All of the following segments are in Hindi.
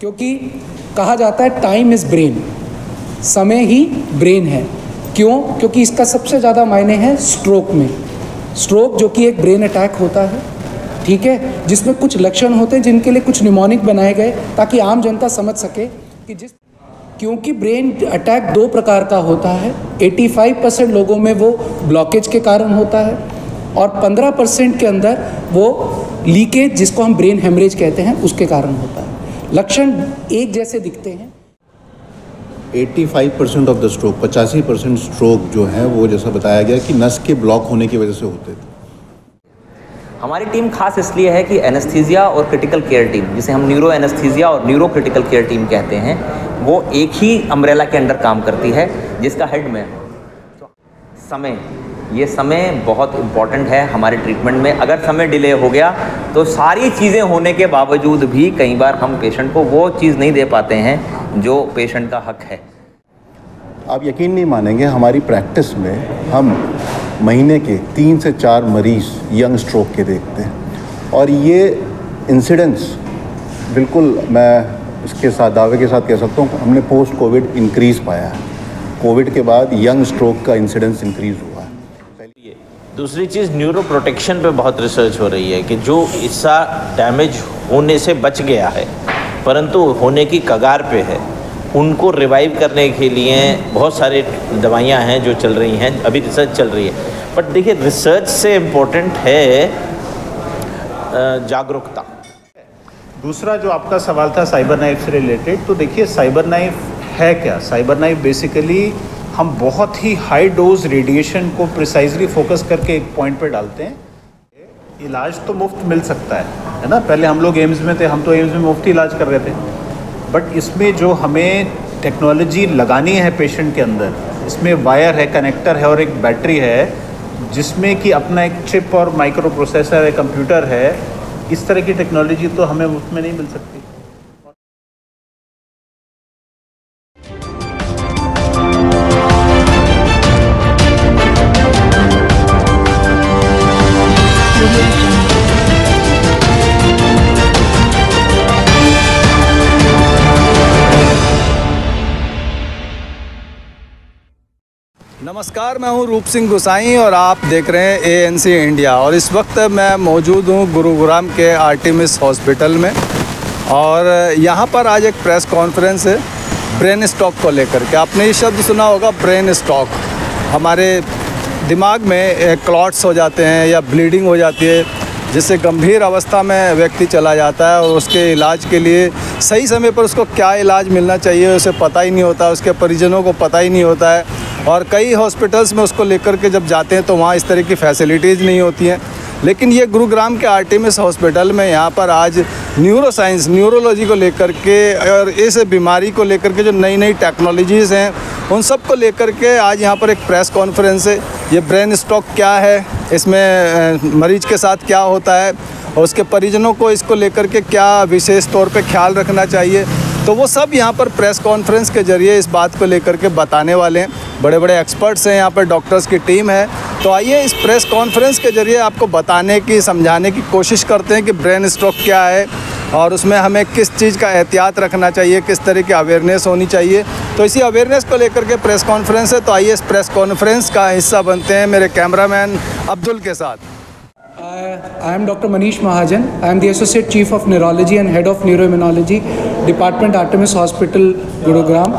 क्योंकि कहा जाता है टाइम इज़ ब्रेन, समय ही ब्रेन है। क्यों? क्योंकि इसका सबसे ज़्यादा मायने है स्ट्रोक में। स्ट्रोक जो कि एक ब्रेन अटैक होता है, ठीक है, जिसमें कुछ लक्षण होते हैं जिनके लिए कुछ निमोनिक बनाए गए ताकि आम जनता समझ सके कि क्योंकि ब्रेन अटैक 2 प्रकार का होता है। 85% लोगों में वो ब्लॉकेज के कारण होता है और 15% के अंदर वो लीकेज, जिसको हम ब्रेन हेमरेज कहते हैं, उसके कारण होता है। लक्षण एक जैसे दिखते हैं। 85% ऑफ द स्ट्रोक, 85% स्ट्रोक जो है वो जैसा बताया गया कि नस के ब्लॉक होने की वजह से होते थे। हमारी टीम खास इसलिए है कि एनेस्थीसिया और क्रिटिकल केयर टीम, जिसे हम न्यूरो एनेस्थीसिया और न्यूरो क्रिटिकल केयर टीम कहते हैं, वो एक ही अम्ब्रेला के अंडर काम करती है, जिसका हेड में समय, ये समय बहुत इम्पॉर्टेंट है हमारे ट्रीटमेंट में। अगर समय डिले हो गया तो सारी चीज़ें होने के बावजूद भी कई बार हम पेशेंट को वो चीज़ नहीं दे पाते हैं जो पेशेंट का हक है। आप यकीन नहीं मानेंगे, हमारी प्रैक्टिस में हम महीने के 3 से 4 मरीज़ यंग स्ट्रोक के देखते हैं और ये इंसिडेंस बिल्कुल, मैं इसके साथ दावे के साथ कह सकता हूँ, हमने पोस्ट कोविड इंक्रीज़ पाया है। कोविड के बाद यंग स्ट्रोक का इंसिडेंस इंक्रीज़ हुआ है। दूसरी चीज़, न्यूरो प्रोटेक्शन पे बहुत रिसर्च हो रही है कि जो हिस्सा डैमेज होने से बच गया है परंतु होने की कगार पे है, उनको रिवाइव करने के लिए बहुत सारे दवाइयाँ हैं जो चल रही हैं, अभी रिसर्च चल रही है। बट देखिए, रिसर्च से इम्पोर्टेंट है जागरूकता। दूसरा जो आपका सवाल था साइबर नाइफ से रिलेटेड, तो देखिए साइबर नाइफ है क्या? साइबर नाइफ बेसिकली हम बहुत ही हाई डोज रेडिएशन को प्रिसाइजली फोकस करके एक पॉइंट पे डालते हैं। इलाज तो मुफ्त मिल सकता है ना? पहले हम लोग एम्स में थे, हम तो एम्स में मुफ्त इलाज कर रहे थे, बट इसमें जो हमें टेक्नोलॉजी लगानी है पेशेंट के अंदर, इसमें वायर है, कनेक्टर है और एक बैटरी है, जिसमें कि अपना एक चिप और माइक्रो प्रोसेसर है, कंप्यूटर है। इस तरह की टेक्नोलॉजी तो हमें मुफ्त में नहीं मिल सकती। नमस्कार, मैं हूं रूप सिंह गोसाई और आप देख रहे हैं ANC इंडिया। और इस वक्त मैं मौजूद हूं गुरुग्राम के आर्टेमिस हॉस्पिटल में और यहां पर आज एक प्रेस कॉन्फ्रेंस है ब्रेन स्ट्रोक को लेकर के। आपने ये शब्द सुना होगा, ब्रेन स्ट्रोक। हमारे दिमाग में क्लॉट्स हो जाते हैं या ब्लीडिंग हो जाती है, जिससे गंभीर अवस्था में व्यक्ति चला जाता है और उसके इलाज के लिए सही समय पर उसको क्या इलाज मिलना चाहिए उसे पता ही नहीं होता, उसके परिजनों को पता ही नहीं होता है। और कई हॉस्पिटल्स में उसको लेकर के जब जाते हैं तो वहाँ इस तरह की फैसिलिटीज़ नहीं होती हैं। लेकिन ये गुरुग्राम के आर्टेमिस हॉस्पिटल में यहाँ पर आज न्यूरो साइंस, न्यूरोलॉजी को लेकर के और इस बीमारी को लेकर के जो नई नई टेक्नोलॉजीज़ हैं उन सब को लेकर के आज यहाँ पर एक प्रेस कॉन्फ्रेंस है। ये ब्रेन स्ट्रोक क्या है, इसमें मरीज के साथ क्या होता है और उसके परिजनों को इसको लेकर के क्या विशेष तौर पे ख्याल रखना चाहिए, तो वो सब यहाँ पर प्रेस कॉन्फ्रेंस के ज़रिए इस बात को लेकर के बताने वाले हैं। बड़े बड़े एक्सपर्ट्स हैं यहाँ पर, डॉक्टर्स की टीम है। तो आइए इस प्रेस कॉन्फ्रेंस के ज़रिए आपको बताने की, समझाने की कोशिश करते हैं कि ब्रेन स्ट्रोक क्या है और उसमें हमें किस चीज़ का एहतियात रखना चाहिए, किस तरह की अवेयरनेस होनी चाहिए। तो इसी अवेयरनेस को लेकर के प्रेस कॉन्फ्रेंस है। तो आइए इस प्रेस कॉन्फ्रेंस का हिस्सा बनते हैं मेरे कैमरामैन अब्दुल के साथ। I am Dr. Manish Mahajan. I am the Associate Chief of Neurology and Head of Neuroimmunology, Department Artemis Hospital, Gurugram.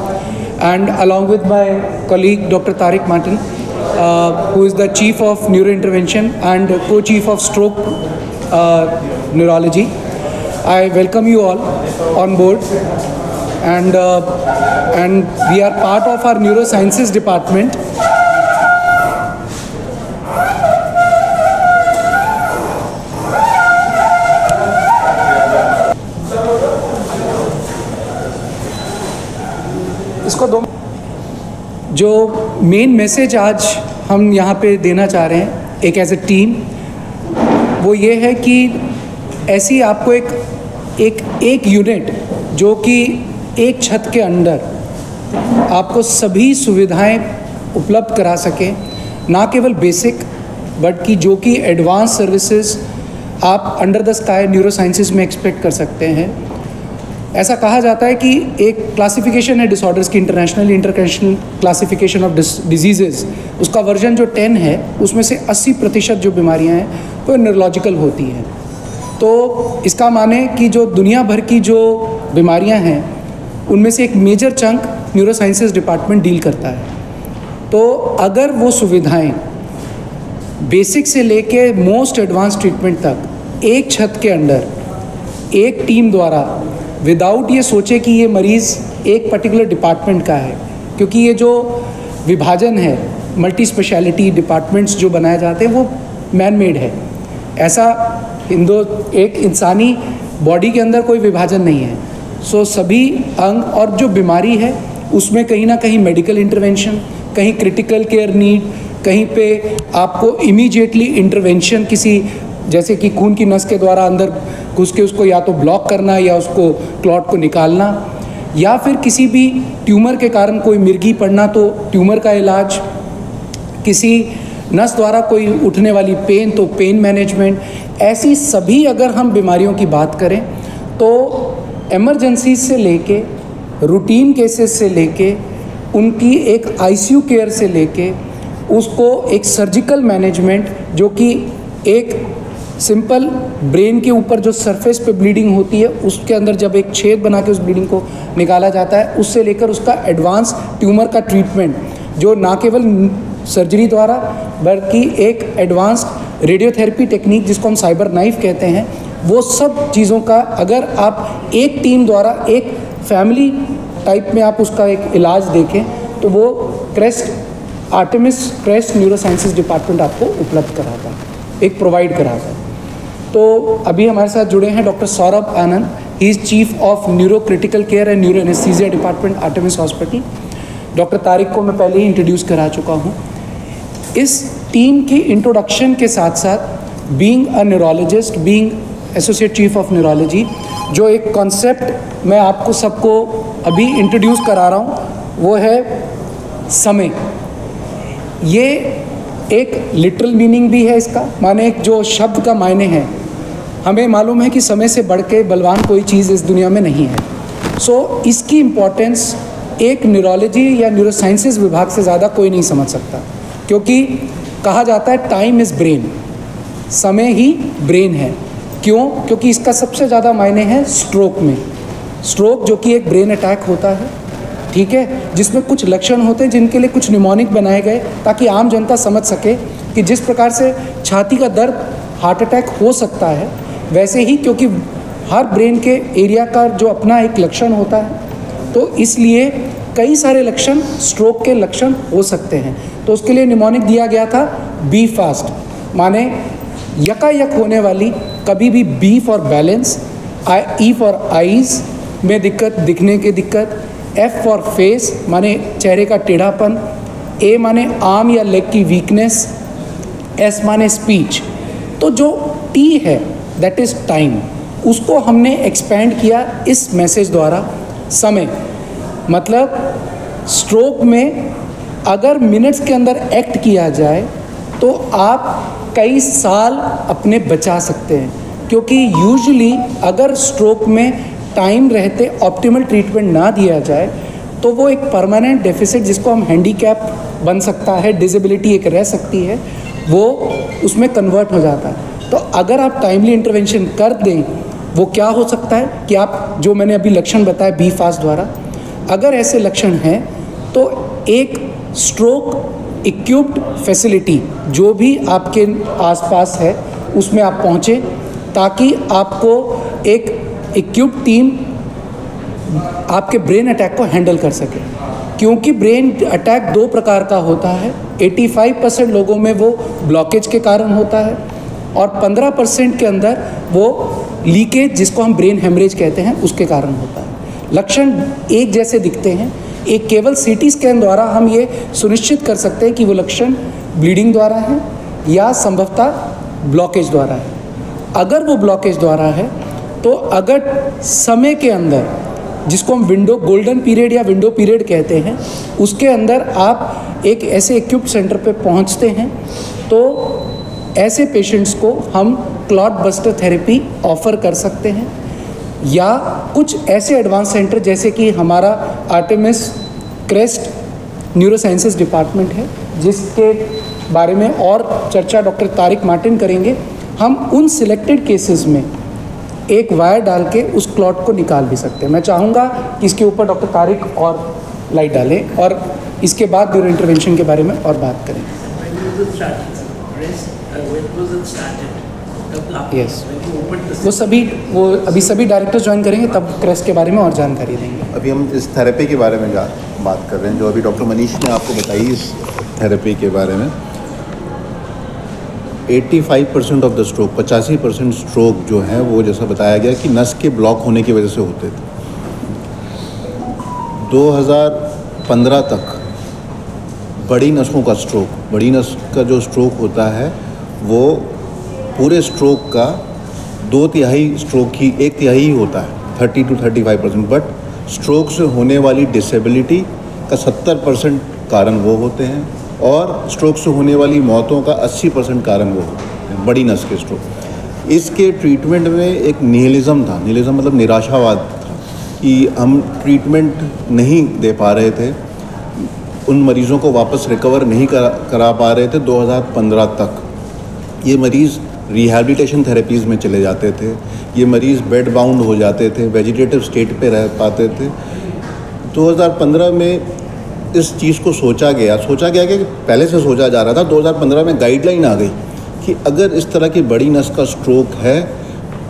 And along with my colleague Dr. Tariq Martin, who is the Chief of Neurointervention and Co-Chief of Stroke Neurology. I welcome you all on board. And we are part of our Neurosciences Department. इसको जो मेन मैसेज आज हम यहाँ पे देना चाह रहे हैं एक एज ए टीम, वो ये है कि ऐसी आपको एक यूनिट जो कि एक छत के अंदर आपको सभी सुविधाएं उपलब्ध करा सके, ना केवल बेसिक बट कि जो कि एडवांस सर्विसेज आप under the sky neuro sciences में एक्सपेक्ट कर सकते हैं, ऐसा कहा जाता है कि एक क्लासिफिकेशन है डिसऑर्डर्स की, इंटरनेशनल क्लासिफिकेशन ऑफ डिजीज़ेज़, उसका वर्जन जो 10 है उसमें से 80% जो बीमारियां हैं वो न्यूरोलॉजिकल होती हैं। तो इसका माने कि जो दुनिया भर की जो बीमारियां हैं उनमें से एक major chunk neurosciences department deal करता है। तो अगर वो सुविधाएं बेसिक से लेके मोस्ट एडवांस ट्रीटमेंट तक एक छत के अंडर एक टीम द्वारा, विदाउट ये सोचे कि ये मरीज़ एक पर्टिकुलर डिपार्टमेंट का है, क्योंकि ये जो विभाजन है, मल्टी स्पेशलिटी डिपार्टमेंट्स जो बनाए जाते हैं वो मैन मेड है। ऐसा एक इंसानी बॉडी के अंदर कोई विभाजन नहीं है। सो सभी अंग और जो बीमारी है उसमें कहीं ना कहीं मेडिकल इंटरवेंशन, कहीं क्रिटिकल केयर नीड, कहीं पे आपको इमीडिएटली इंटरवेंशन किसी, जैसे कि खून की नस के द्वारा अंदर घुस के उसको या तो ब्लॉक करना या उसको क्लॉट को निकालना, या फिर किसी भी ट्यूमर के कारण कोई मिर्गी पड़ना तो ट्यूमर का इलाज, किसी नस द्वारा कोई उठने वाली पेन तो पेन मैनेजमेंट। ऐसी सभी अगर हम बीमारियों की बात करें तो इमरजेंसी से लेके रूटीन केसेस से लेके उनकी एक आईसीयू केयर से लेके उसको एक सर्जिकल मैनेजमेंट, जो कि एक सिंपल ब्रेन के ऊपर जो सरफेस पे ब्लीडिंग होती है उसके अंदर जब एक छेद बना के उस ब्लीडिंग को निकाला जाता है, उससे लेकर उसका एडवांस ट्यूमर का ट्रीटमेंट जो ना केवल सर्जरी द्वारा बल्कि एक एडवांस रेडियोथेरेपी टेक्निक जिसको हम साइबर नाइफ कहते हैं, वो सब चीज़ों का अगर आप एक टीम द्वारा एक फैमिली टाइप में आप उसका एक इलाज देखें तो वो आर्टेमिस क्रेस्ट न्यूरोसाइंसेस डिपार्टमेंट आपको उपलब्ध कराता है, एक प्रोवाइड कराता है। तो अभी हमारे साथ जुड़े हैं doctor Saurabh Anand, he is chief of neuro critical care and neuro anaesthesia department Artemis hospital. Doctor Tariq को मैं पहले ही इंट्रोड्यूस करा चुका हूँ। इस टीम की इंट्रोडक्शन के साथ साथ being a neurologist, being associate chief of neurology, जो एक कॉन्सेप्ट मैं आपको सबको अभी इंट्रोड्यूस करा रहा हूँ वो है समय। ये एक लिटरल मीनिंग भी है इसका, माने एक जो शब्द का मायने है, हमें मालूम है कि समय से बढ़ के बलवान कोई चीज़ इस दुनिया में नहीं है। सो इसकी इम्पोर्टेंस एक न्यूरोलॉजी या न्यूरोसाइंसेस विभाग से ज़्यादा कोई नहीं समझ सकता, क्योंकि कहा जाता है टाइम इज़ ब्रेन, समय ही ब्रेन है। क्यों? क्योंकि इसका सबसे ज़्यादा मायने है स्ट्रोक में। स्ट्रोक जो कि एक ब्रेन अटैक होता है, ठीक है, जिसमें कुछ लक्षण होते हैं जिनके लिए कुछ निमोनिक बनाए गए ताकि आम जनता समझ सके कि जिस प्रकार से छाती का दर्द हार्ट अटैक हो सकता है, वैसे ही क्योंकि हर ब्रेन के एरिया का जो अपना एक लक्षण होता है, तो इसलिए कई सारे लक्षण स्ट्रोक के लक्षण हो सकते हैं। तो उसके लिए निमोनिक दिया गया था बी फास्ट, माने यकायक होने वाली, कभी भी B for balance, E for eyes में दिक्कत, दिखने की दिक्कत, एफ फॉर फेस माने चेहरे का टेढ़ापन, ए माने आर्म या लेग की वीकनेस, एस माने स्पीच। तो जो टी है दैट इज़ टाइम, उसको हमने एक्सपेंड किया इस मैसेज द्वारा, समय। मतलब स्ट्रोक में अगर मिनट्स के अंदर एक्ट किया जाए तो आप कई साल अपने बचा सकते हैं, क्योंकि यूजुअली अगर स्ट्रोक में टाइम रहते ऑप्टिमल ट्रीटमेंट ना दिया जाए तो वो एक परमानेंट डेफिसिट, जिसको हम हैंडीकैप बन सकता है, डिसेबिलिटी एक रह सकती है, वो उसमें कन्वर्ट हो जाता है। तो अगर आप टाइमली इंटरवेंशन कर दें, वो क्या हो सकता है कि आप जो मैंने अभी लक्षण बताए बी फास्ट द्वारा, अगर ऐसे लक्षण हैं तो एक स्ट्रोक इक्विप्ड फैसिलिटी जो भी आपके आसपास है उसमें आप पहुँचें, ताकि आपको एक इक्विप्ड टीम आपके ब्रेन अटैक को हैंडल कर सके। क्योंकि ब्रेन अटैक दो प्रकार का होता है, 85% लोगों में वो ब्लॉकेज के कारण होता है और 15% के अंदर वो लीकेज, जिसको हम ब्रेन हेमरेज कहते हैं, उसके कारण होता है। लक्षण एक जैसे दिखते हैं, एक केवल सीटी स्कैन द्वारा हम ये सुनिश्चित कर सकते हैं कि वो लक्षण ब्लीडिंग द्वारा है या संभवतः ब्लॉकेज द्वारा है। अगर वो ब्लॉकेज द्वारा है तो अगर समय के अंदर, जिसको हम विंडो गोल्डन पीरियड या विंडो पीरियड कहते हैं, उसके अंदर आप एक ऐसे इक्विप्ड सेंटर पे पहुंचते हैं तो ऐसे पेशेंट्स को हम क्लॉट बस्टर थेरेपी ऑफ़र कर सकते हैं। या कुछ ऐसे एडवांस सेंटर जैसे कि हमारा Artemis crest neuro sciences department है, जिसके बारे में और चर्चा डॉक्टर तारिक मार्टिन करेंगे, हम उन सिलेक्टेड केसेस में एक वायर डाल के उस क्लॉट को निकाल भी सकते हैं। मैं चाहूँगा कि इसके ऊपर डॉक्टर तारिक और लाइट डालें और इसके बाद न्यूरो इंटरवेंशन के बारे में और बात करें। यस, वो अभी सभी डायरेक्टर्स ज्वाइन करेंगे, तब क्रेस्ट के बारे में और जानकारी देंगे। अभी हम इस थेरेपी के बारे में बात कर रहे हैं, जो अभी डॉक्टर मनीष ने आपको बताई इस थेरेपी के बारे में। 85% ऑफ द स्ट्रोक, 85% स्ट्रोक जो है वो जैसा बताया गया कि नस के ब्लॉक होने की वजह से होते थे। 2015 तक बड़ी नसों का स्ट्रोक, बड़ी नस का जो स्ट्रोक होता है वो पूरे स्ट्रोक का 2/3 स्ट्रोक की 1/3 ही होता है, 30 to 35%। बट स्ट्रोक से होने वाली डिसेबिलिटी का 70% कारण वो होते हैं और स्ट्रोक से होने वाली मौतों का 80% कारण वो होते हैं, बड़ी नस के स्ट्रोक। इसके ट्रीटमेंट में एक निहिलिज्म था, निहिलिज्म मतलब निराशावाद था कि हम ट्रीटमेंट नहीं दे पा रहे थे, उन मरीज़ों को वापस रिकवर नहीं करा पा रहे थे। 2015 तक ये मरीज़ रिहैबिलिटेशन थेरेपीज़ में चले जाते थे, ये मरीज़ बेड बाउंड हो जाते थे, वेजिटेटिव स्टेट पे रह पाते थे। 2015 में इस चीज़ को सोचा गया कि पहले से सोचा जा रहा था। 2015 में गाइडलाइन आ गई कि अगर इस तरह की बड़ी नस का स्ट्रोक है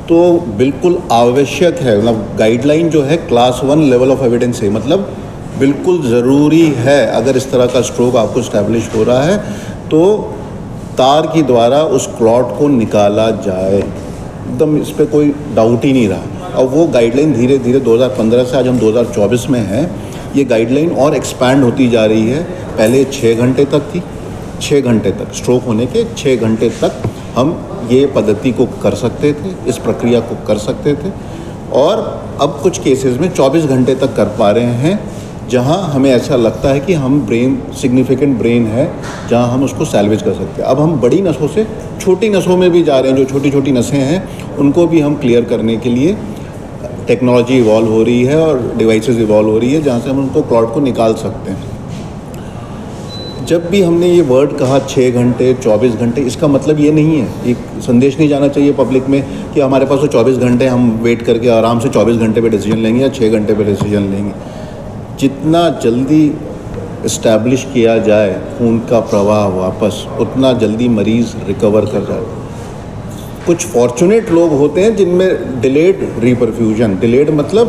तो बिल्कुल आवश्यक है, मतलब गाइडलाइन जो है क्लास 1 लेवल ऑफ एविडेंस है, मतलब बिल्कुल ज़रूरी है अगर इस तरह का स्ट्रोक आपको इस्टेब्लिश हो रहा है तो तार के द्वारा उस क्लॉट को निकाला जाए। एकदम इस पर कोई डाउट ही नहीं रहा। और वो गाइडलाइन धीरे धीरे 2015 से आज हम 2024 में हैं, ये गाइडलाइन और एक्सपैंड होती जा रही है। पहले 6 घंटे तक थी, 6 घंटे तक स्ट्रोक होने के 6 घंटे तक हम ये पद्धति को कर सकते थे, इस प्रक्रिया को कर सकते थे। और अब कुछ केसेस में 24 घंटे तक कर पा रहे हैं, जहां हमें ऐसा लगता है कि हम सिग्निफिकेंट ब्रेन है जहां हम उसको सैल्वेज कर सकते हैं। अब हम बड़ी नसों से छोटी नसों में भी जा रहे हैं, जो छोटी छोटी नसें हैं उनको भी हम क्लियर करने के लिए टेक्नोलॉजी इवॉल्व हो रही है और डिवाइसेस इवॉल्व हो रही है जहाँ से हम उनको क्लॉट को निकाल सकते हैं। जब भी हमने ये वर्ड कहा 6 घंटे 24 घंटे, इसका मतलब ये नहीं है, एक संदेश नहीं जाना चाहिए पब्लिक में कि हमारे पास तो 24 घंटे हम वेट करके आराम से 24 घंटे पे डिसीजन लेंगे या 6 घंटे पे डिसीजन लेंगे। जितना जल्दी इस्टेब्लिश किया जाए खून का प्रवाह वापस, उतना जल्दी मरीज़ रिकवर कर जाए। कुछ फॉर्चुनेट लोग होते हैं जिनमें डिलेड रीपरफ्यूजन, डिलेड मतलब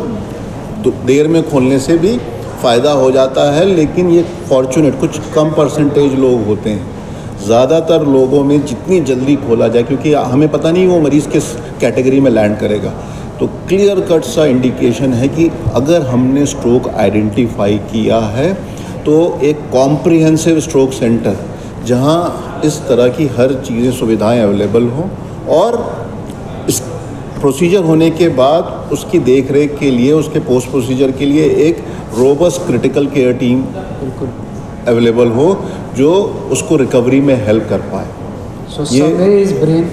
देर में खोलने से भी फ़ायदा हो जाता है, लेकिन ये फॉर्चुनेट कुछ कम परसेंटेज लोग होते हैं। ज़्यादातर लोगों में जितनी जल्दी खोला जाए, क्योंकि हमें पता नहीं वो मरीज़ किस कैटेगरी में लैंड करेगा, तो क्लियर कट सा इंडिकेशन है कि अगर हमने स्ट्रोक आइडेंटिफाई किया है तो एक कॉम्प्रिहेंसिव स्ट्रोक सेंटर जहां इस तरह की हर चीज़ें सुविधाएं अवेलेबल हों और इस प्रोसीजर होने के बाद उसकी देख रेख के लिए, उसके पोस्ट प्रोसीजर के लिए एक robust critical care team available हो जो उसको रिकवरी में हेल्प कर पाए। ये इस ब्रेन,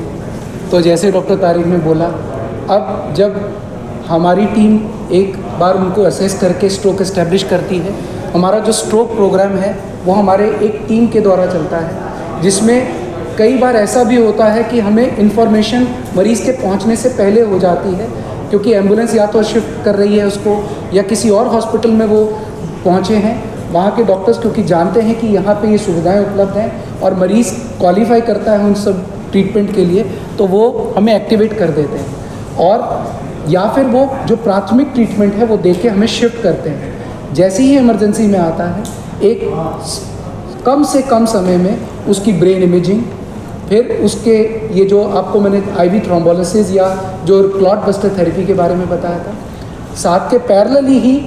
तो जैसे डॉक्टर तारिक ने बोला, अब जब हमारी टीम एक बार उनको असेस करके स्ट्रोक एस्टेब्लिश करती है, हमारा जो स्ट्रोक प्रोग्राम है वो हमारे एक टीम के द्वारा चलता है, जिसमें कई बार ऐसा भी होता है कि हमें इन्फॉर्मेशन मरीज़ के पहुंचने से पहले हो जाती है, क्योंकि एम्बुलेंस या तो शिफ्ट कर रही है उसको या किसी और हॉस्पिटल में वो पहुंचे हैं। वहाँ के डॉक्टर्स क्योंकि जानते हैं कि यहाँ पे ये सुविधाएं उपलब्ध हैं और मरीज़ क्वालिफाई करता है उन सब ट्रीटमेंट के लिए, तो वो हमें एक्टिवेट कर देते हैं और या फिर वो जो प्राथमिक ट्रीटमेंट है वो देख के हमें शिफ्ट करते हैं। जैसे ही इमरजेंसी में आता है, एक कम से कम समय में उसकी ब्रेन इमेजिंग, फिर उसके ये जो आपको मैंने आईवी थ्रोम्बोलिसिस या जो क्लॉट बस्टर थेरेपी के बारे में बताया था, साथ के पैरेलली ही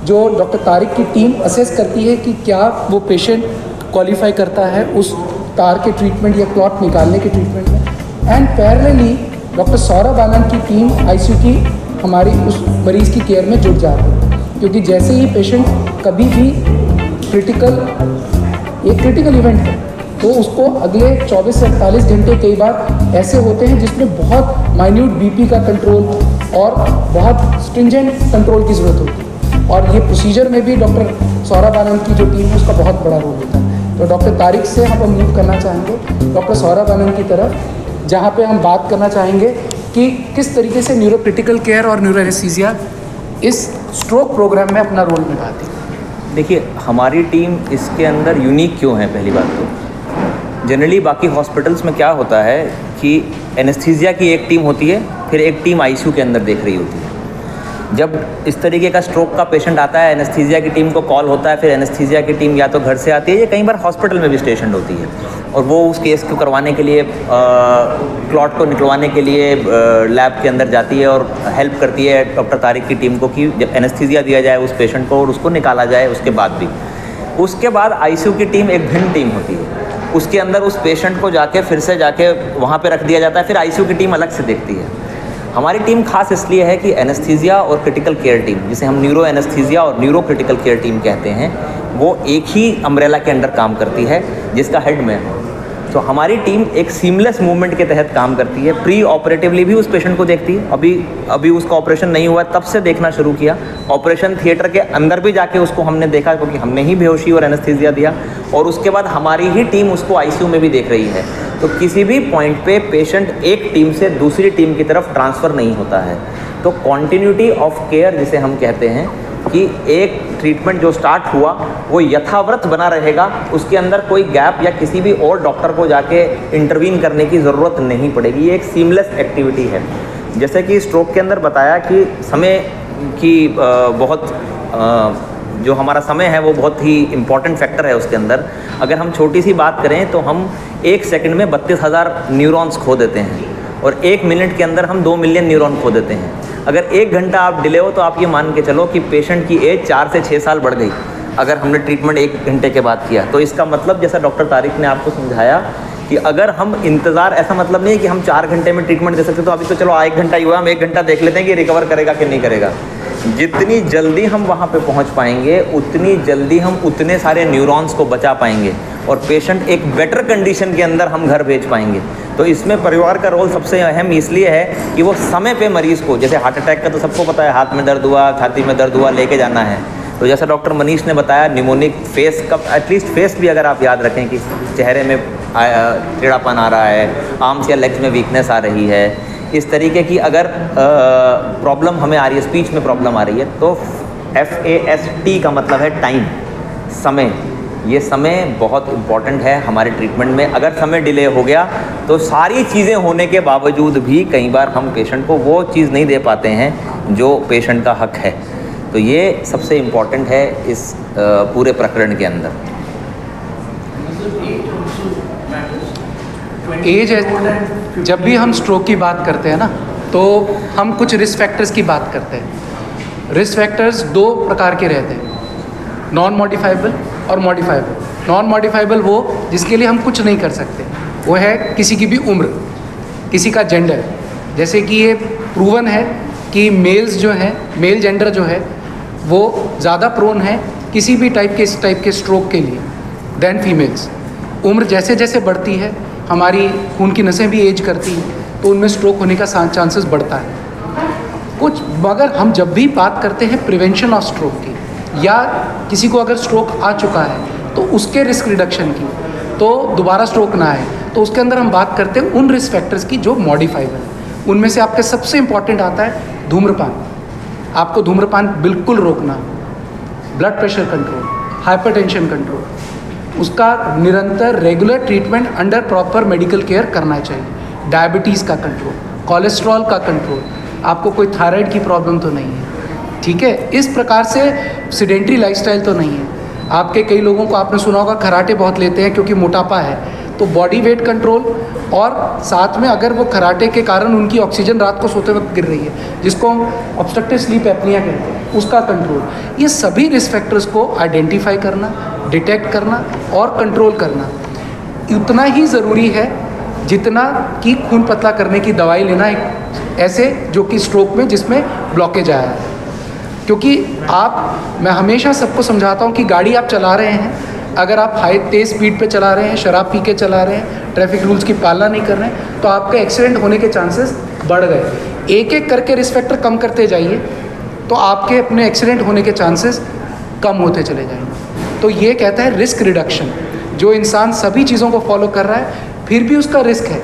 जो डॉक्टर तारिक की टीम असेस करती है कि क्या वो पेशेंट क्वालिफाई करता है उस तार के ट्रीटमेंट या क्लॉट निकालने के ट्रीटमेंट में। एंड पैरेलली डॉक्टर सौरभ आनंद की टीम आईसीयू की हमारी उस मरीज़ की केयर में जुट जाती है, क्योंकि जैसे ही पेशेंट कभी भी क्रिटिकल इवेंट है तो उसको अगले 24 से 48 घंटे कई बार ऐसे होते हैं जिसमें बहुत माइन्यूट बीपी का कंट्रोल, और बहुत स्ट्रिंजेंट कंट्रोल की ज़रूरत होती है। और ये प्रोसीजर में भी डॉक्टर सौरभ आनंद की जो टीम है उसका बहुत बड़ा रोल होता है। तो डॉक्टर तारिक से हम मूव करना चाहेंगे डॉक्टर सौरभ आनंद की तरफ, जहाँ पे हम बात करना चाहेंगे कि किस तरीके से न्यूरो क्रिटिकल केयर और न्यूरो एनेस्थीसिया इस स्ट्रोक प्रोग्राम में अपना रोल निभाती है। देखिए, हमारी टीम इसके अंदर यूनिक क्यों है? पहली बात तो जनरली बाकी हॉस्पिटल्स में क्या होता है कि एनेस्थीसिया की एक टीम होती है, फिर एक टीम आईसीयू के अंदर देख रही होती है। जब इस तरीके का स्ट्रोक का पेशेंट आता है, एनेस्थीसिया की टीम को कॉल होता है, फिर एनेस्थीसिया की टीम या तो घर से आती है या कई बार हॉस्पिटल में भी स्टेशन होती है, और वो उस केस को करवाने के लिए क्लॉट को निकलवाने के लिए लैब के अंदर जाती है और हेल्प करती है डॉक्टर तारिक की टीम को कि जब एनेस्थीसिया दिया जाए उस पेशेंट को और उसको निकाला जाए। उसके बाद भी उसके बाद आईसीयू की टीम एक भिन्न टीम होती है, उसके अंदर उस पेशेंट को जाके फिर से जाके वहाँ पे रख दिया जाता है, फिर आईसीयू की टीम अलग से देखती है। हमारी टीम खास इसलिए है कि एनेस्थीसिया और क्रिटिकल केयर टीम, जिसे हम न्यूरो एनेस्थीसिया और न्यूरो क्रिटिकल केयर टीम कहते हैं, वो एक ही अम्ब्रेला के अंडर काम करती है, जिसका हेड मैं हूँ। तो हमारी टीम एक सीमलेस मूवमेंट के तहत काम करती है। प्री ऑपरेटिवली भी उस पेशेंट को देखती है, अभी उसका ऑपरेशन नहीं हुआ तब से देखना शुरू किया। ऑपरेशन थिएटर के अंदर भी जाके उसको हमने देखा, क्योंकि हमने ही बेहोशी और एनेस्थीसिया दिया, और उसके बाद हमारी ही टीम उसको आईसीयू में भी देख रही है। तो किसी भी पॉइंट पे पेशेंट एक टीम से दूसरी टीम की तरफ ट्रांसफ़र नहीं होता है। तो कॉन्टिन्यूटी ऑफ केयर जिसे हम कहते हैं कि एक ट्रीटमेंट जो स्टार्ट हुआ वो यथावत बना रहेगा, उसके अंदर कोई गैप या किसी भी और डॉक्टर को जाके इंटरवीन करने की ज़रूरत नहीं पड़ेगी। ये एक सीमलेस एक्टिविटी है। जैसे कि स्ट्रोक के अंदर बताया कि समय की जो हमारा समय है वो बहुत ही इम्पॉर्टेंट फैक्टर है उसके अंदर। अगर हम छोटी सी बात करें तो हम 1 सेकंड में 32,000 न्यूरॉन्स खो देते हैं, और 1 मिनट के अंदर हम 2 मिलियन न्यूरॉन खो देते हैं। अगर 1 घंटा आप डिले हो तो आप ये मान के चलो कि पेशेंट की एज 4 से 6 साल बढ़ गई, अगर हमने ट्रीटमेंट 1 घंटे के बाद किया। तो इसका मतलब, जैसा डॉक्टर तारिक ने आपको समझाया, कि अगर हम इंतज़ार, ऐसा मतलब नहीं है कि हम 4 घंटे में ट्रीटमेंट दे सकते, तो अभी तो चलो 1 घंटा ही हुआ, हम 1 घंटा देख लेते हैं कि रिकवर करेगा कि नहीं करेगा। जितनी जल्दी हम वहाँ पे पहुँच पाएंगे, उतनी जल्दी हम उतने सारे न्यूरॉन्स को बचा पाएंगे, और पेशेंट एक बेटर कंडीशन के अंदर हम घर भेज पाएंगे। तो इसमें परिवार का रोल सबसे अहम इसलिए है कि वो समय पे मरीज़ को, जैसे हार्ट अटैक का तो सबको पता है, हाथ में दर्द हुआ, छाती में दर्द हुआ, लेके जाना है। तो जैसा डॉक्टर मनीष ने बताया, निमोनिक फेस का एटलीस्ट फेस भी अगर आप याद रखें कि चेहरे में टेढ़ापन आ रहा है, आर्म्स या लेग्स में वीकनेस आ रही है, इस तरीके की अगर प्रॉब्लम हमें आ रही है, स्पीच में प्रॉब्लम आ रही है, तो FAST का मतलब है टाइम, समय। ये समय बहुत इम्पॉर्टेंट है हमारे ट्रीटमेंट में। अगर समय डिले हो गया तो सारी चीज़ें होने के बावजूद भी कई बार हम पेशेंट को वो चीज़ नहीं दे पाते हैं जो पेशेंट का हक है। तो ये सबसे इम्पॉर्टेंट है इस पूरे प्रकरण के अंदर। एज है, जब भी हम स्ट्रोक की बात करते हैं ना, तो हम कुछ रिस्क फैक्टर्स की बात करते हैं। रिस्क फैक्टर्स 2 प्रकार के रहते हैं, नॉन मॉडिफाइबल और मॉडिफाइबल। नॉन मॉडिफाइबल वो जिसके लिए हम कुछ नहीं कर सकते, वो है किसी की भी उम्र, किसी का जेंडर। जैसे कि ये प्रूवन है कि मेल्स जो हैं, मेल जेंडर जो है वो ज़्यादा प्रोन है किसी भी टाइप के स्ट्रोक के लिए दैन फीमेल्स। उम्र जैसे जैसे बढ़ती है, हमारी खून की नसें भी एज करती हैं, तो उनमें स्ट्रोक होने का चांसेस बढ़ता है कुछ। मगर हम जब भी बात करते हैं प्रिवेंशन ऑफ स्ट्रोक की, या किसी को अगर स्ट्रोक आ चुका है तो उसके रिस्क रिडक्शन की, तो दोबारा स्ट्रोक ना आए, तो उसके अंदर हम बात करते हैं उन रिस्क फैक्टर्स की जो मॉडिफाइबल है। उनमें से आपके सबसे इम्पॉर्टेंट आता है धूम्रपान। आपको धूम्रपान बिल्कुल रोकना, blood pressure control, hypertension control, उसका निरंतर regular treatment under proper medical care करना चाहिए। डायबिटीज़ का कंट्रोल, कोलेस्ट्रॉल का कंट्रोल, आपको कोई थायराइड की प्रॉब्लम तो नहीं है, ठीक है। इस प्रकार से सीडेंट्री लाइफस्टाइल तो नहीं है। आपके कई लोगों को आपने सुना होगा खराटे बहुत लेते हैं क्योंकि मोटापा है, तो बॉडी वेट कंट्रोल, और साथ में अगर वो खराटे के कारण उनकी ऑक्सीजन रात को सोते वक्त गिर रही है, जिसको हम ऑब्स्ट्रक्टिव स्लीप एपनिया कहते हैं, उसका कंट्रोल। ये सभी रिस्क फैक्टर्स को आइडेंटिफाई करना, डिटेक्ट करना और कंट्रोल करना उतना ही ज़रूरी है जितना कि खून पतला करने की दवाई लेना एक ऐसे जो कि स्ट्रोक में जिसमें ब्लॉकेज आया है। क्योंकि मैं हमेशा सबको समझाता हूँ कि गाड़ी आप चला रहे हैं, अगर आप तेज़ स्पीड पे चला रहे हैं, शराब पी के चला रहे हैं, ट्रैफिक रूल्स की पालना नहीं कर रहे हैं, तो आपका एक्सीडेंट होने के चांसेस बढ़ गए। एक एक करके रिस्क फैक्टर कम करते जाइए तो आपके अपने एक्सीडेंट होने के चांसेस कम होते चले जाएंगे। तो ये कहता है रिस्क रिडक्शन। जो इंसान सभी चीज़ों को फॉलो कर रहा है फिर भी उसका रिस्क है,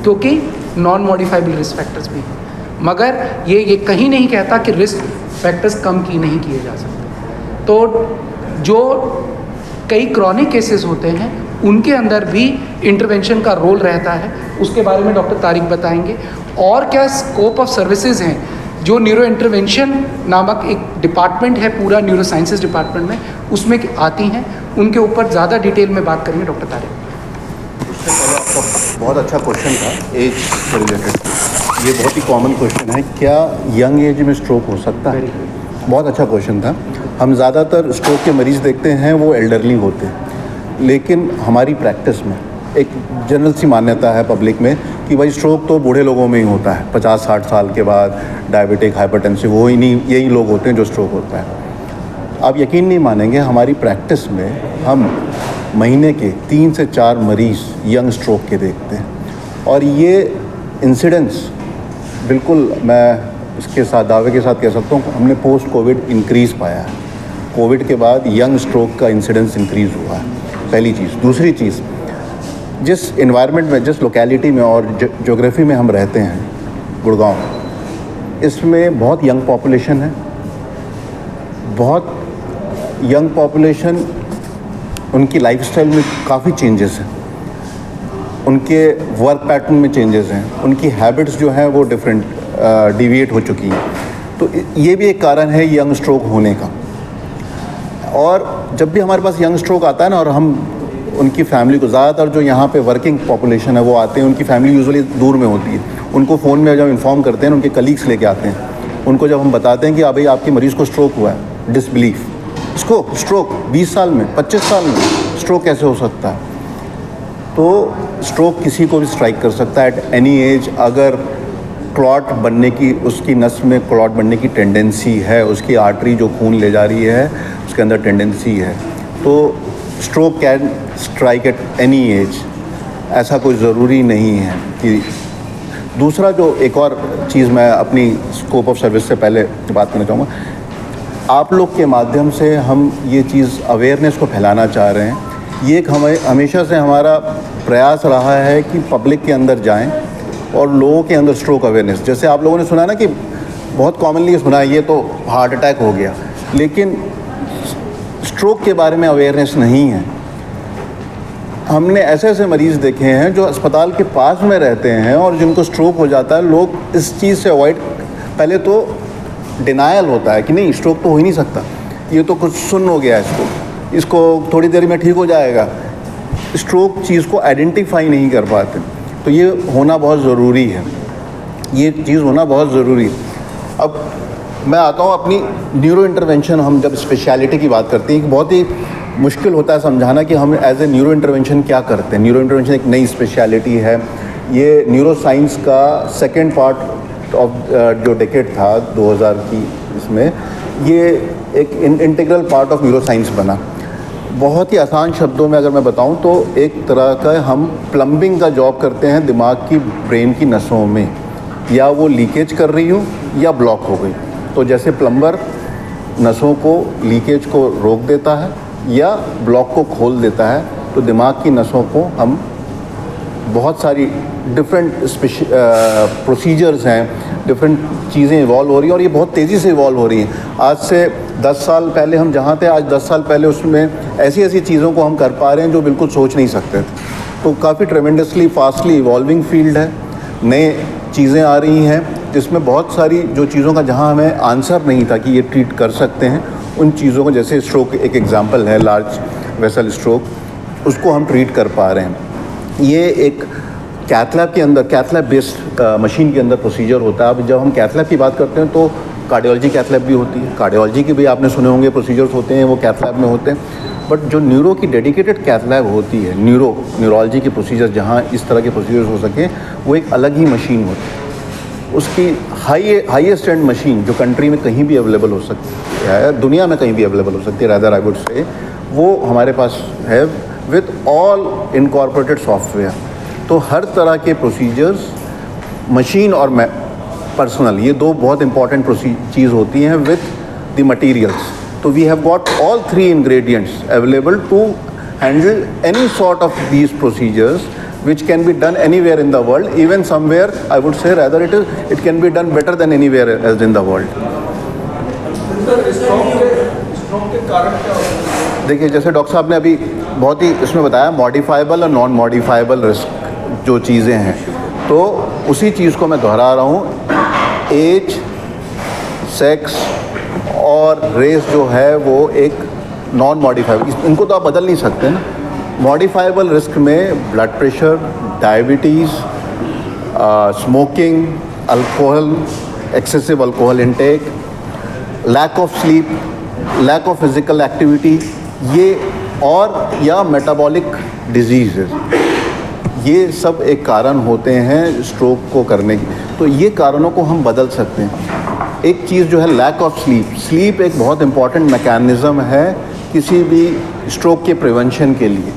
क्योंकि नॉन मॉडिफाइबल रिस्क फैक्टर्स भी हैं, मगर ये कहीं नहीं कहता कि रिस्क फैक्टर्स कम की नहीं किए जा सकते। तो जो कई क्रॉनिक केसेस होते हैं उनके अंदर भी इंटरवेंशन का रोल रहता है, उसके बारे में डॉक्टर तारिक बताएंगे। और क्या स्कोप ऑफ सर्विसेज हैं जो न्यूरो इंटरवेंशन नामक एक डिपार्टमेंट है पूरा न्यूरो साइंसेज डिपार्टमेंट में, उसमें आती हैं, उनके ऊपर ज़्यादा डिटेल में बात करेंगे डॉक्टर तारिक। उससे पहले आपका बहुत अच्छा क्वेश्चन था एज से रिलेटेड। ये बहुत ही कॉमन क्वेश्चन है, क्या यंग एज में स्ट्रोक हो सकता है? बहुत अच्छा क्वेश्चन था। हम ज़्यादातर स्ट्रोक के मरीज़ देखते हैं वो एल्डरली होते हैं, लेकिन हमारी प्रैक्टिस में एक जनरल सी मान्यता है पब्लिक में कि भाई स्ट्रोक तो बूढ़े लोगों में ही होता है, 50-60 साल के बाद डायबिटिक, हाइपरटेंसिव, वो ही नहीं, यही लोग होते हैं जो स्ट्रोक होता है। आप यकीन नहीं मानेंगे, हमारी प्रैक्टिस में हम महीने के 3 से 4 मरीज़ यंग स्ट्रोक के देखते हैं, और ये इंसिडेंस बिल्कुल मैं इसके साथ दावे के साथ कह सकता हूँ हमने पोस्ट कोविड इंक्रीज़ पाया है। कोविड के बाद यंग स्ट्रोक का इंसिडेंस इंक्रीज़ हुआ है, पहली चीज़। दूसरी चीज़, जिस इन्वायरमेंट में, जिस लोकेलिटी में और ज्योग्राफी में हम रहते हैं, गुड़गांव, इसमें बहुत यंग पॉपुलेशन है। बहुत यंग पॉपुलेशन, उनकी लाइफस्टाइल में काफ़ी चेंजेस हैं, उनके वर्क पैटर्न में चेंजेस हैं, उनकी हैबिट्स जो हैं वो डिफरेंट डिविएट हो चुकी हैं। तो ये भी एक कारण है यंग स्ट्रोक होने का। और जब भी हमारे पास यंग स्ट्रोक आता है ना, और हम उनकी फैमिली को, ज़्यादातर जो यहाँ पे वर्किंग पॉपुलेशन है वो आते हैं, उनकी फैमिली यूजुअली दूर में होती है, उनको फ़ोन में जब इन्फॉर्म करते हैं, उनके कलीग्स लेके आते हैं, उनको जब हम बताते हैं कि भाई आपके मरीज़ को स्ट्रोक हुआ है, डिसबिलीफ, इसको स्ट्रोक 20 साल में, 25 साल में स्ट्रोक कैसे हो सकता है? तो स्ट्रोक किसी को भी स्ट्राइक कर सकता है एट एनी एज। अगर क्लॉट बनने की, उसकी नस में क्लॉट बनने की टेंडेंसी है, उसकी आर्टरी जो खून ले जा रही है उसके अंदर टेंडेंसी है, तो stroke can strike at any as, ऐसा कोई ज़रूरी नहीं है कि। दूसरा जो एक और चीज़ मैं अपनी स्कोप ऑफ सर्विस से पहले बात करना चाहूँगा, आप लोग के माध्यम से हम ये चीज़ अवेयरनेस को फैलाना चाह रहे हैं। ये एक हमेशा से हमारा प्रयास रहा है कि पब्लिक के अंदर जाएं और लोगों के अंदर स्ट्रोक अवेयरनेस, जैसे आप लोगों ने सुना ना कि बहुत कॉमनली सुना है ये तो हार्ट अटैक हो गया, लेकिन स्ट्रोक के बारे में अवेयरनेस नहीं है। हमने ऐसे ऐसे मरीज़ देखे हैं जो अस्पताल के पास में रहते हैं और जिनको स्ट्रोक हो जाता है, लोग इस चीज़ से अवॉइड, पहले तो डिनायल होता है कि नहीं स्ट्रोक तो हो ही नहीं सकता, ये तो कुछ सुन्न हो गया, इसको थोड़ी देर में ठीक हो जाएगा। स्ट्रोक चीज़ को आइडेंटिफाई नहीं कर पाते, तो ये होना बहुत ज़रूरी है, ये चीज़ होना बहुत ज़रूरी है। अब मैं आता हूँ अपनी न्यूरो इंटरवेंशन, हम जब स्पेशलिटी की बात करते हैं कि बहुत ही मुश्किल होता है समझाना कि हम एज ए न्यूरो इंटरवेंशन क्या करते हैं। न्यूरो इंटरवेंशन एक नई स्पेशलिटी है, ये न्यूरो साइंस का सेकेंड पार्ट ऑफ जो डेकेड था 2000 की, इसमें ये एक integral part of neuro science बना। बहुत ही आसान शब्दों में अगर मैं बताऊं तो एक तरह का हम प्लम्बिंग का जॉब करते हैं दिमाग की, ब्रेन की नसों में, या वो लीकेज कर रही हो या ब्लॉक हो गई। तो जैसे प्लम्बर नसों को, लीकेज को रोक देता है या ब्लॉक को खोल देता है, तो दिमाग की नसों को हम बहुत सारी डिफरेंट प्रोसीजर्स हैं, डिफरेंट चीज़ें इवॉल्व हो रही हैं, और ये बहुत तेज़ी से इवॉल्व हो रही हैं। आज से 10 साल पहले हम जहाँ थे, आज 10 साल पहले उसमें ऐसी ऐसी चीज़ों को हम कर पा रहे हैं जो बिल्कुल सोच नहीं सकते थे। तो काफ़ी ट्रेमेंडसली फास्टली इवॉल्विंग फील्ड है, नए चीज़ें आ रही हैं जिसमें बहुत सारी जो चीज़ों का जहाँ हमें आंसर नहीं था कि ये ट्रीट कर सकते हैं, उन चीज़ों को, जैसे स्ट्रोक एक एग्जांपल है, लार्ज वेसल स्ट्रोक, उसको हम ट्रीट कर पा रहे हैं। ये एक कैथलैब के अंदर, कैथलैब बेस्ड मशीन के अंदर प्रोसीजर होता है। अब जब हम कैथलैब की बात करते हैं तो कार्डियोलॉजी कैथलैब भी होती है, कार्डियोलॉजी के भी आपने सुने होंगे प्रोसीजर्स होते हैं, वो कैथलैब में होते हैं। बट जो न्यूरो की डेडिकेटेड कैथलैब होती है, न्यूरोलॉजी के प्रोसीजर जहाँ इस तरह के प्रोसीजर्स हो सके, वो एक अलग ही मशीन होती है। उसकी हाईएस्ट एंड मशीन जो कंट्री में कहीं भी अवेलेबल हो सकती है, दुनिया में कहीं भी अवेलेबल हो सकती है, रादर आई वुड से, वो हमारे पास है विद ऑल इनकॉर्पोरेटेड सॉफ्टवेयर। तो हर तरह के प्रोसीजर्स मशीन और पर्सनल, ये दो बहुत इंपॉर्टेंट चीज़ होती हैं विथ द मटीरियल्स। तो we have got all 3 ingredients available to handle any sort of these procedures which can be done anywhere in the world, even somewhere I would say rather it can be done better than anywhere else in the world. देखिए, जैसे डॉक्टर साहब ने अभी बहुत ही इसमें बताया मॉडिफाइबल और नॉन मॉडिफाइबल रिस्क जो चीज़ें हैं, तो उसी चीज़ को मैं दोहरा रहा हूँ। एज, सेक्स और रेस जो है वो एक नॉन मॉडिफाइबल, इनको तो आप बदल नहीं सकते ना। मॉडिफाइबल रिस्क में blood pressure, diabetes, smoking, alcohol, excessive alcohol intake, lack of sleep, lack of physical activity, ये और या मेटाबॉलिक डिजीज़, ये सब एक कारण होते हैं स्ट्रोक को करने की। तो ये कारणों को हम बदल सकते हैं। एक चीज़ जो है लैक ऑफ स्लीप, स्लीप एक बहुत इम्पॉर्टेंट मैकेनिज़्म है किसी भी स्ट्रोक के प्रिवेंशन के लिए,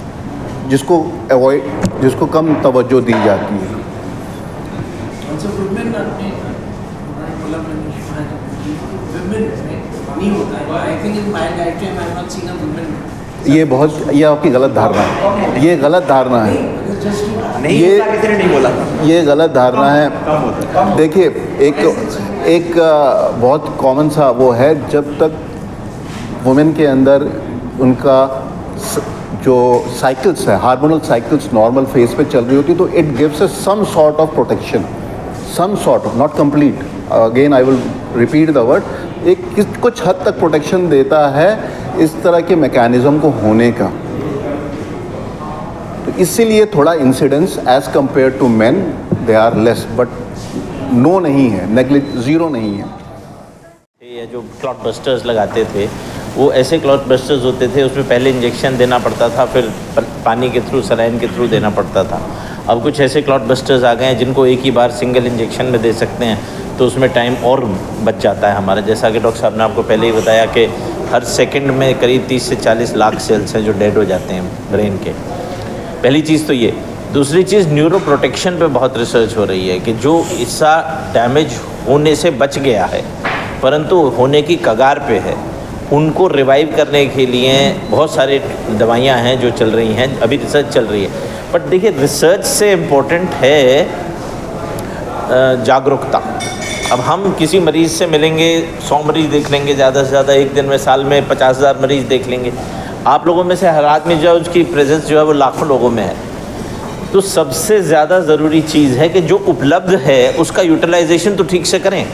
जिसको कम तवज्जो दी जाती है। ये आपकी गलत धारणा है, ये गलत धारणा है, ये गलत धारणा है। देखिए, एक बहुत कॉमन सा वो है, जब तक वुमेन के अंदर उनका जो साइकिल्स है, हार्मोनल साइकिल्स नॉर्मल फेज पे चल रही होती, तो it gives us some sort of protection, some sort of, not complete, again I will repeat the word, एक कुछ हद तक प्रोटेक्शन देता है इस तरह के मैकेनिज़्म को होने का। तो इसीलिए थोड़ा incidence as compared to men they are less, but no नहीं है, ज़ीरो नहीं है। ये जो क्लॉट बस्टर्स लगाते थे वो ऐसे क्लॉट बस्टर्स होते थे, उसमें पहले इंजेक्शन देना पड़ता था, फिर पानी के थ्रू, सलाइन के थ्रू देना पड़ता था। अब कुछ ऐसे क्लॉट बस्टर्स आ गए हैं जिनको एक ही बार सिंगल इंजेक्शन में दे सकते हैं, तो उसमें टाइम और बच जाता है हमारा। जैसा कि डॉक्टर साहब ने आपको पहले ही बताया कि हर सेकंड में करीब 30 से 40 लाख सेल्स हैं जो डेड हो जाते हैं ब्रेन के। पहली चीज़ तो ये। दूसरी चीज़, न्यूरो प्रोटेक्शन पे बहुत रिसर्च हो रही है कि जो हिस्सा डैमेज होने से बच गया है परंतु होने की कगार पे है, उनको रिवाइव करने के लिए बहुत सारे दवाइयाँ हैं जो चल रही हैं, अभी रिसर्च चल रही है। बट देखिए, रिसर्च से इम्पोर्टेंट है जागरूकता। अब हम किसी मरीज़ से मिलेंगे, 100 मरीज़ देख लेंगे ज़्यादा से ज़्यादा, एक दिन में साल में 50,000 मरीज़ देख लेंगे। आप लोगों में से हर आदमी जो है उसकी प्रेजेंस जो है वो लाखों लोगों में है। तो सबसे ज़्यादा ज़रूरी चीज़ है कि जो उपलब्ध है उसका यूटिलाइजेशन तो ठीक से करें।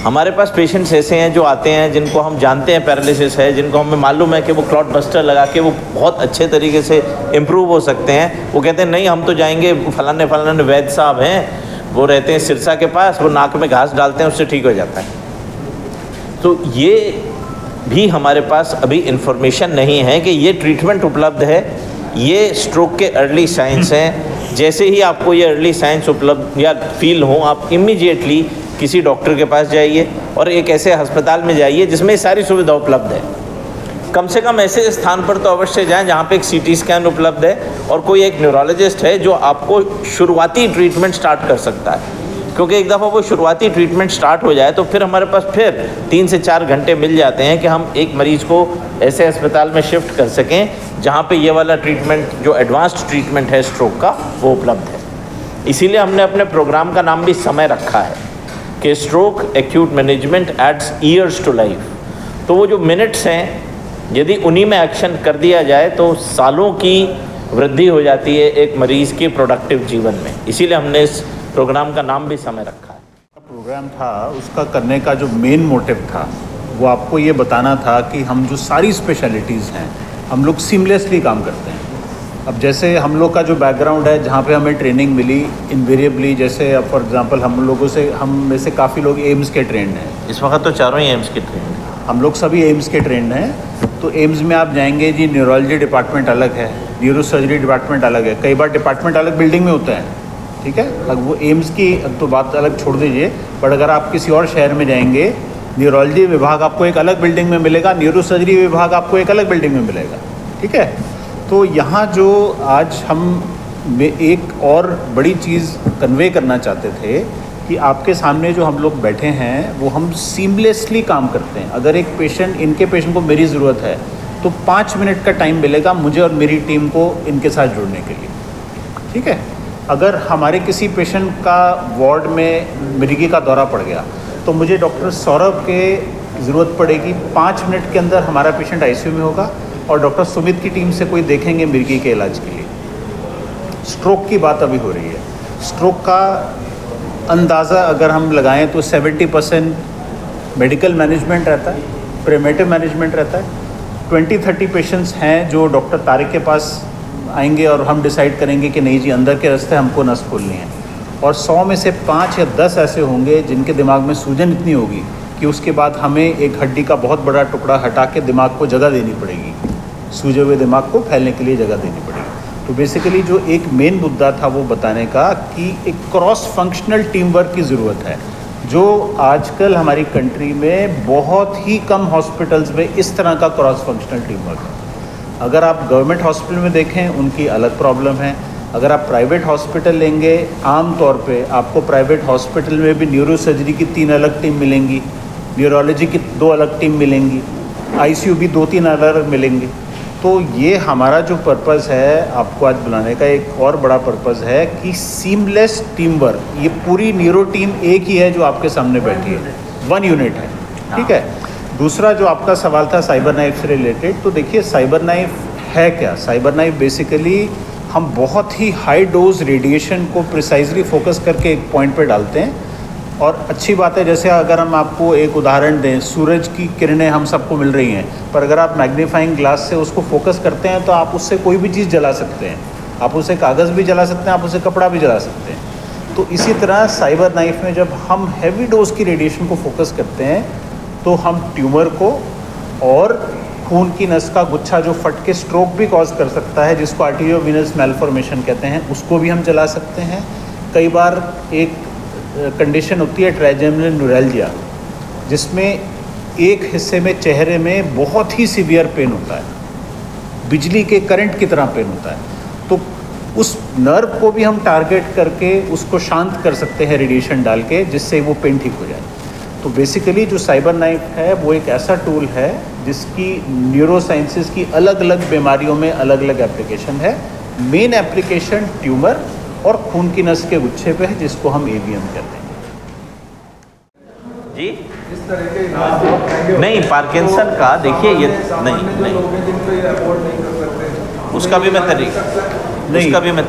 हमारे पास पेशेंट्स ऐसे हैं जो आते हैं जिनको हम जानते हैं पैरालिसिस है, जिनको हमें मालूम है कि वो क्लॉट बस्टर लगा के वो बहुत अच्छे तरीके से इम्प्रूव हो सकते हैं। वो कहते हैं नहीं, हम तो जाएंगे, फलाने वैद्य साहब हैं, वो रहते हैं सिरसा के पास, वो नाक में घास डालते हैं, उससे ठीक हो जाता है। तो ये भी हमारे पास अभी इन्फॉर्मेशन नहीं है कि ये ट्रीटमेंट उपलब्ध है। ये स्ट्रोक के अर्ली साइंस हैं। जैसे ही आपको ये अर्ली साइंस उपलब्ध या फील हो, आप इमीडिएटली किसी डॉक्टर के पास जाइए और एक ऐसे अस्पताल में जाइए जिसमें सारी सुविधा उपलब्ध है। कम से कम ऐसे स्थान पर तो अवश्य जाएं जहाँ पे एक सीटी स्कैन उपलब्ध है और कोई एक न्यूरोलॉजिस्ट है जो आपको शुरुआती ट्रीटमेंट स्टार्ट कर सकता है। क्योंकि एक दफ़ा वो शुरुआती ट्रीटमेंट स्टार्ट हो जाए तो फिर हमारे पास फिर 3 से 4 घंटे मिल जाते हैं कि हम एक मरीज़ को ऐसे अस्पताल में शिफ्ट कर सकें जहाँ पे ये वाला ट्रीटमेंट जो एडवांस्ड ट्रीटमेंट है स्ट्रोक का वो उपलब्ध है। इसीलिए हमने अपने प्रोग्राम का नाम भी समय रखा है कि stroke acute management adds years to life. तो वो जो मिनट्स हैं, यदि उन्हीं में एक्शन कर दिया जाए तो सालों की वृद्धि हो जाती है एक मरीज़ के प्रोडक्टिव जीवन में। इसीलिए हमने इस प्रोग्राम का नाम भी समय रखा है। प्रोग्राम था उसका करने का जो मेन मोटिव था वो आपको ये बताना था कि हम जो सारी स्पेशलिटीज़ हैं हम लोग सीमलेसली काम करते हैं। अब जैसे हम लोग का जो बैकग्राउंड है, जहाँ पे हमें ट्रेनिंग मिली इन्वेरिएबली, जैसे फॉर एग्जांपल हम में से काफ़ी लोग एम्स के ट्रेंड हैं। इस वक्त तो चारों ही एम्स के ट्रेंड हैं। हम लोग सभी एम्स के ट्रेंड हैं। तो एम्स में आप जाएंगे जी, न्यूरोलॉजी डिपार्टमेंट अलग है, न्यूरो सर्जरी डिपार्टमेंट अलग है, कई बार डिपार्टमेंट अलग बिल्डिंग में होता है, ठीक है। अब वो एम्स की तो बात अलग छोड़ दीजिए, बट अगर आप किसी और शहर में जाएंगे, न्यूरोलॉजी विभाग आपको एक अलग बिल्डिंग में मिलेगा, न्यूरो सर्जरी विभाग आपको एक अलग बिल्डिंग में मिलेगा, ठीक है। तो यहाँ जो आज हम में एक और बड़ी चीज़ कन्वे करना चाहते थे कि आपके सामने जो हम लोग बैठे हैं वो हम सीमलेसली काम करते हैं। अगर एक पेशेंट, इनके पेशेंट को मेरी ज़रूरत है तो 5 मिनट का टाइम मिलेगा मुझे और मेरी टीम को इनके साथ जुड़ने के लिए, ठीक है। अगर हमारे किसी पेशेंट का वार्ड में मिर्गी का दौरा पड़ गया तो मुझे डॉक्टर सौरभ के ज़रूरत पड़ेगी, 5 मिनट के अंदर हमारा पेशेंट आईसीयू में होगा और डॉक्टर सुमित की टीम से कोई देखेंगे मिर्गी के इलाज के लिए। स्ट्रोक की बात अभी हो रही है। स्ट्रोक का अंदाज़ा अगर हम लगाएं तो 70% मेडिकल मैनेजमेंट रहता है, प्रिवेंटिव मैनेजमेंट रहता है। 20-30 पेशेंट्स हैं जो डॉक्टर तारिक के पास आएंगे और हम डिसाइड करेंगे कि नहीं जी अंदर के रास्ते हमको नस खोलनी है, और 100 में से 5 या 10 ऐसे होंगे जिनके दिमाग में सूजन इतनी होगी कि उसके बाद हमें एक हड्डी का बहुत बड़ा टुकड़ा हटा के दिमाग को जगह देनी पड़ेगी, सूजे हुए दिमाग को फैलने के लिए जगह देनी पड़ेगी। तो बेसिकली जो एक मेन मुद्दा था वो बताने का कि एक क्रॉस फंक्शनल टीम वर्क की ज़रूरत है, जो आजकल हमारी कंट्री में बहुत ही कम हॉस्पिटल्स में इस तरह का क्रॉस फंक्शनल टीम वर्क है। अगर आप गवर्नमेंट हॉस्पिटल में देखें उनकी अलग प्रॉब्लम है, अगर आप प्राइवेट हॉस्पिटल लेंगे आम तौर पे आपको प्राइवेट हॉस्पिटल में भी न्यूरो सर्जरी की 3 अलग टीम मिलेंगी, न्यूरोलॉजी की 2 अलग टीम मिलेंगी, आईसीयू भी 2-3 अलग मिलेंगी। तो ये हमारा जो पर्पज़ है आपको आज बुलाने का एक और बड़ा पर्पज़ है कि सीमलेस टीम वर्क, ये पूरी न्यूरो टीम एक ही है जो आपके सामने बैठी है, 1 यूनिट है, ठीक है। दूसरा जो आपका सवाल था साइबर नाइफ से रिलेटेड, तो देखिए साइबर नाइफ है क्या। साइबर नाइफ बेसिकली हम बहुत ही हाई डोज रेडिएशन को प्रिसाइजली फोकस करके एक पॉइंट पे डालते हैं। और अच्छी बात है, जैसे अगर हम आपको एक उदाहरण दें, सूरज की किरणें हम सबको मिल रही हैं, पर अगर आप मैग्नीफाइंग ग्लास से उसको फोकस करते हैं तो आप उससे कोई भी चीज़ जला सकते हैं, आप उससे कागज़ भी जला सकते हैं, आप उससे कपड़ा भी जला सकते हैं। तो इसी तरह साइबर नाइफ में जब हम हैवी डोज की रेडिएशन को फोकस करते हैं तो हम ट्यूमर को और खून की नस का गुच्छा जो फट के स्ट्रोक भी कॉज कर सकता है, जिसको आर्टेरियोवेनस मैलफॉर्मेशन कहते हैं, उसको भी हम जला सकते हैं। कई बार एक कंडीशन होती है ट्राइजेमिनल न्यूरैल्जिया, जिसमें एक हिस्से में चेहरे में बहुत ही सीवियर पेन होता है, बिजली के करंट की तरह पेन होता है। तो उस नर्व को भी हम टारगेट करके उसको शांत कर सकते हैं रेडिएशन डाल के, जिससे वो पेन ठीक हो जाए। तो बेसिकली जो साइबर नाइफ है वो एक ऐसा टूल है जिसकी न्यूरो साइंसेस की अलग अलग बीमारियों में अलग अलग एप्लीकेशन है। मेन एप्लीकेशन ट्यूमर और खून की नस के गुच्छे पे है, जिसको हम एवीएम कहते हैं। जी इस तरह के नहीं, पार्किंसन का देखिए ये नहीं उसका भी मैं तरीका नहीं, उसका भी मैं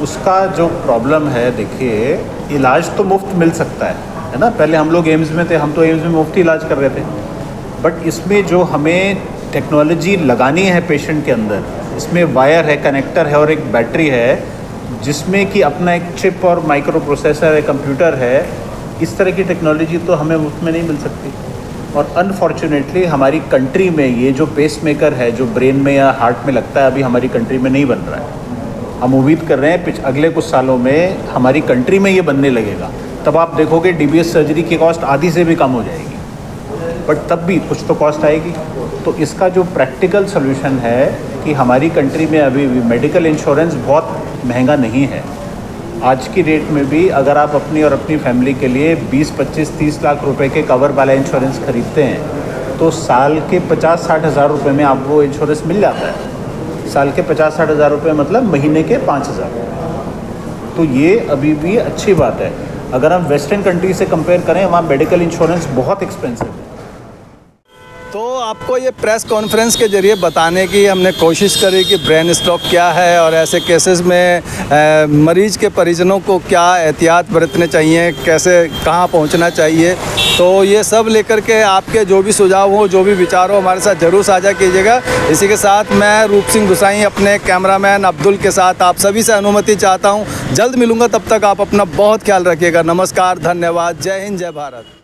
उसका जो प्रॉब्लम है, देखिए इलाज तो मुफ्त मिल सकता है ना। पहले हम लोग एम्स में थे, हम तो एम्स में मुफ्त इलाज कर रहे थे, बट इसमें जो हमें टेक्नोलॉजी लगानी है पेशेंट के अंदर, इसमें वायर है, कनेक्टर है और एक बैटरी है, जिसमें कि अपना एक चिप और माइक्रो प्रोसेसर है, कंप्यूटर है। इस तरह की टेक्नोलॉजी तो हमें मुफ्त में नहीं मिल सकती। और अनफॉर्चुनेटली हमारी कंट्री में ये जो पेसमेकर है जो ब्रेन में या हार्ट में लगता है, अभी हमारी कंट्री में नहीं बन रहा है। हम उम्मीद कर रहे हैं अगले कुछ सालों में हमारी कंट्री में ये बनने लगेगा, तब आप देखोगे डीबीएस सर्जरी की कॉस्ट आधी से भी कम हो जाएगी, बट तब भी कुछ तो कॉस्ट आएगी। तो इसका जो प्रैक्टिकल सोल्यूशन है कि हमारी कंट्री में अभी भी मेडिकल इंश्योरेंस बहुत महंगा नहीं है। आज की डेट में भी अगर आप अपनी और अपनी फैमिली के लिए 20, 25, 30 लाख रुपए के कवर वाला इंश्योरेंस खरीदते हैं तो साल के 50-60 हज़ार रुपये में आपको इंश्योरेंस मिल जाता है। साल के 50-60 हज़ार रुपये मतलब महीने के 5,000। तो ये अभी भी अच्छी बात है। अगर हम वेस्टर्न कंट्री से कंपेयर करें, वहाँ मेडिकल इंश्योरेंस बहुत एक्सपेंसिव है। तो आपको ये प्रेस कॉन्फ्रेंस के ज़रिए बताने की हमने कोशिश करी कि ब्रेन स्ट्रोक क्या है और ऐसे केसेस में मरीज़ के परिजनों को क्या एहतियात बरतने चाहिए, कैसे कहाँ पहुंचना चाहिए। तो ये सब लेकर के आपके जो भी सुझाव हो, जो भी विचार हो, हमारे साथ ज़रूर साझा कीजिएगा। इसी के साथ मैं रूप सिंह गुसाई अपने कैमरामैन अब्दुल के साथ आप सभी से अनुमति चाहता हूँ। जल्द मिलूँगा, तब तक आप अपना बहुत ख्याल रखिएगा। नमस्कार, धन्यवाद, जय हिंद, जय भारत।